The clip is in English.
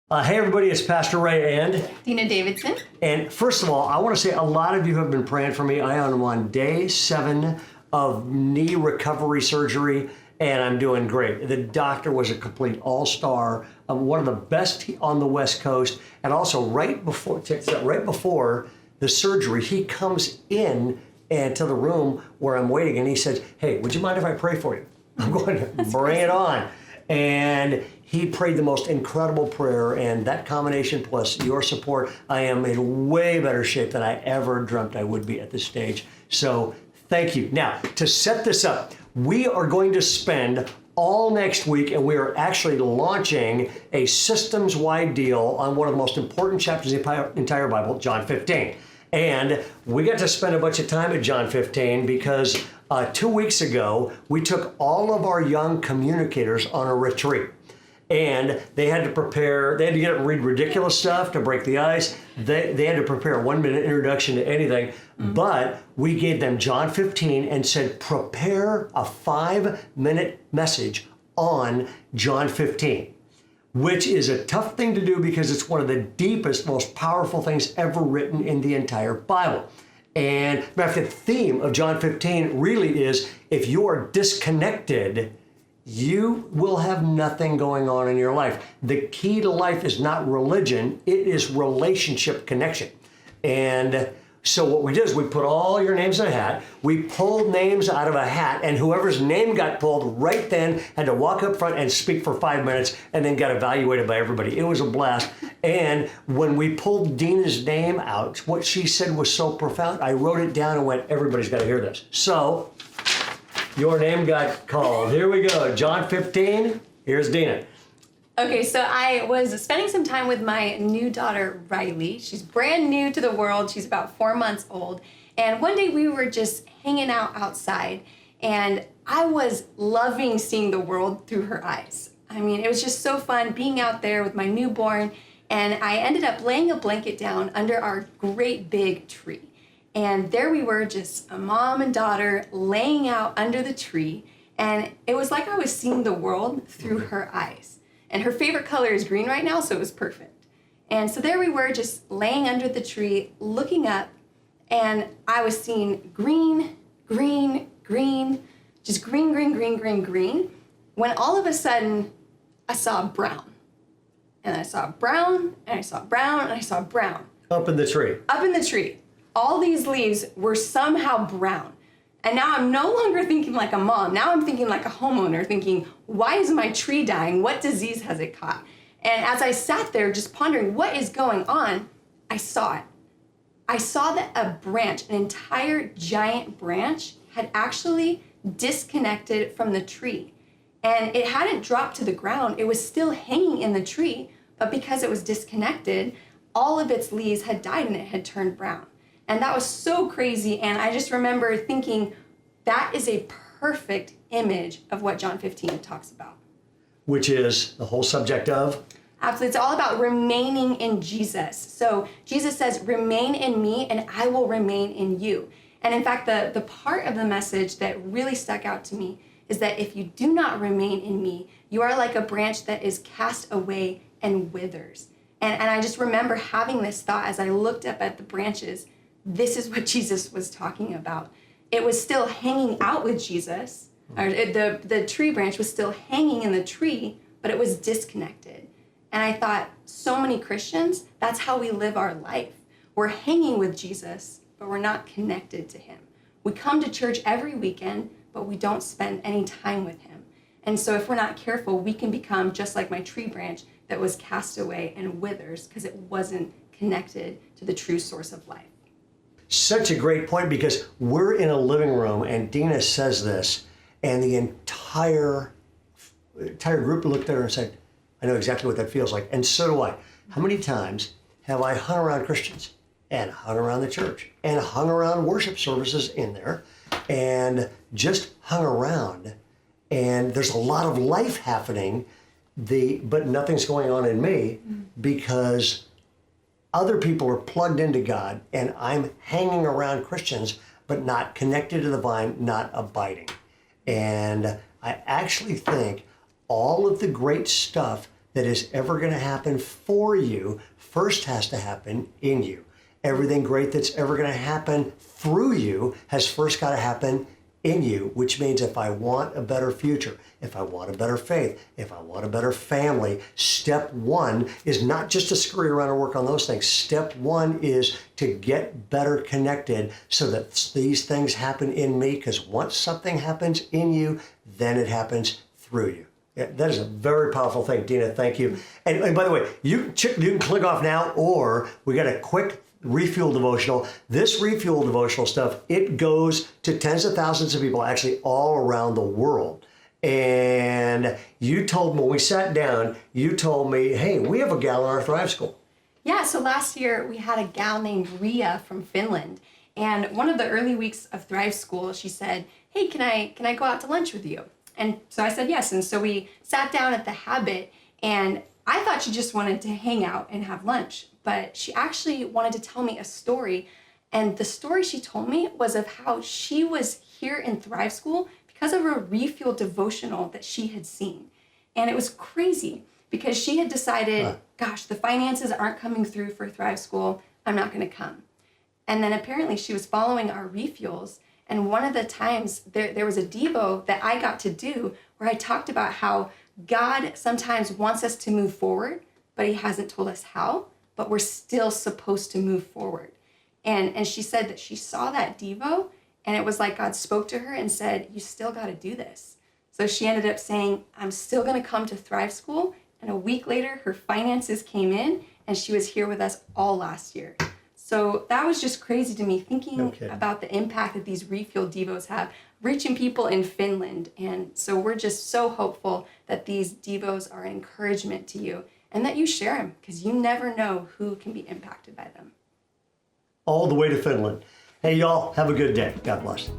Hey everybody, it's Pastor Ray and Dena Davidson. And first of all, I want to say a lot of you have been praying for me. I am on day 7 of knee recovery surgery, and I'm doing great. The doctor was a complete all-star, one of the best on the West Coast, and also right before the surgery, he comes in and to the room where I'm waiting, and he says, "Hey, would you mind if I pray for you?" I'm going to bring it on. And he prayed the most incredible prayer, and that combination plus your support, I am in way better shape than I ever dreamt I would be at this stage. So thank you. Now, to set this up, we are going to spend all next week, and we are actually launching a systems-wide deal on one of the most important chapters of the entire Bible, John 15. And we got to spend a bunch of time at John 15 because 2 weeks ago, we took all of our young communicators on a retreat. And they had to prepare, they had to get up and read ridiculous stuff to break the ice. They had to prepare a 1-minute introduction to anything. But we gave them John 15 and said, prepare a 5-minute message on John 15. Which is a tough thing to do because it's one of the deepest, most powerful things ever written in the entire Bible. And the theme of John 15 really is, if you are disconnected, you will have nothing going on in your life. The key to life is not religion, it is relationship connection. And so what we did is we put all your names in a hat, we pulled names out of a hat, and whoever's name got pulled right then had to walk up front and speak for 5 minutes and then got evaluated by everybody. It was a blast. And when we pulled Dena's name out, what she said was so profound, I wrote it down and went, everybody's got to hear this. So your name got called. Here we go. John 15. Here's Dena. Okay, so I was spending some time with my new daughter, Riley. She's brand new to the world. She's about 4 months old. And one day we were just hanging out outside, and I was loving seeing the world through her eyes. I mean, it was just so fun being out there with my newborn, and I ended up laying a blanket down under our great big tree. And there we were, just a mom and daughter laying out under the tree, and it was like I was seeing the world through her eyes. And her favorite color is green right now, so it was perfect. And so there we were, just laying under the tree, looking up, and I was seeing green, green, green, just green, green, green, green, green, when all of a sudden I saw brown. And I saw brown, and I saw brown, and I saw brown. Up in the tree. Up in the tree. All these leaves were somehow brown. And now I'm no longer thinking like a mom. Now I'm thinking like a homeowner, thinking, why is my tree dying? What disease has it caught? And as I sat there just pondering what is going on, I saw it. I saw that a branch, an entire giant branch, had actually disconnected from the tree. And it hadn't dropped to the ground. It was still hanging in the tree, but because it was disconnected, all of its leaves had died and it had turned brown. And that was so crazy. And I just remember thinking, that is a perfect image of what John 15 talks about. Which is the whole subject of? Absolutely. It's all about remaining in Jesus. So Jesus says, remain in me and I will remain in you. And in fact, the part of the message that really stuck out to me is that if you do not remain in me, you are like a branch that is cast away and withers. And I just remember having this thought as I looked up at the branches. This is what Jesus was talking about. It was still hanging out with Jesus. Or the tree branch was still hanging in the tree, but it was disconnected. And I thought, so many Christians, that's how we live our life. We're hanging with Jesus, but we're not connected to him. We come to church every weekend, but we don't spend any time with him. And so if we're not careful, we can become just like my tree branch that was cast away and withers because it wasn't connected to the true source of life. Such a great point, because we're in a living room and Dena says this, and the entire group looked at her and said, I know exactly what that feels like. And so do I. How many times have I hung around Christians and hung around the church and hung around worship services in there and just hung around, and there's a lot of life happening, but nothing's going on in me because other people are plugged into God, and I'm hanging around Christians, but not connected to the vine, not abiding. And I actually think all of the great stuff that is ever going to happen for you first has to happen in you. Everything great that's ever going to happen through you has first got to happen in you, which means if I want a better future, if I want a better faith, if I want a better family, step one is not just to scurry around and work on those things. Step one is to get better connected so that these things happen in me, because once something happens in you, then it happens through you. Yeah, that is a very powerful thing, Dena. Thank you. And by the way, you can click off now, or we got a quick refuel devotional. This refuel devotional stuff, it goes to tens of thousands of people actually all around the world. And you told me, when we sat down, you told me, hey, we have a gal in our Thrive School. Yeah, so last year we had a gal named Ria from Finland. And one of the early weeks of Thrive School, she said, hey, can I go out to lunch with you? And so I said yes. And so we sat down at the Habit, and I thought she just wanted to hang out and have lunch, but she actually wanted to tell me a story. And the story she told me was of how she was here in Thrive School because of a refuel devotional that she had seen. And it was crazy because she had decided, gosh, the finances aren't coming through for Thrive School. I'm not going to come. And then apparently she was following our refuels. And one of the times there was a Devo that I got to do where I talked about how God sometimes wants us to move forward, but he hasn't told us how, but we're still supposed to move forward. And she said that she saw that Devo, and it was like God spoke to her and said, you still got to do this. So she ended up saying, I'm still going to come to Thrive School. And a week later, her finances came in, and she was here with us all last year. So that was just crazy to me, thinking about the impact that these refuel devos have, reaching people in Finland. And so we're just so hopeful that these devos are an encouragement to you and that you share them, because you never know who can be impacted by them. All the way to Finland. Hey, y'all, have a good day. God bless.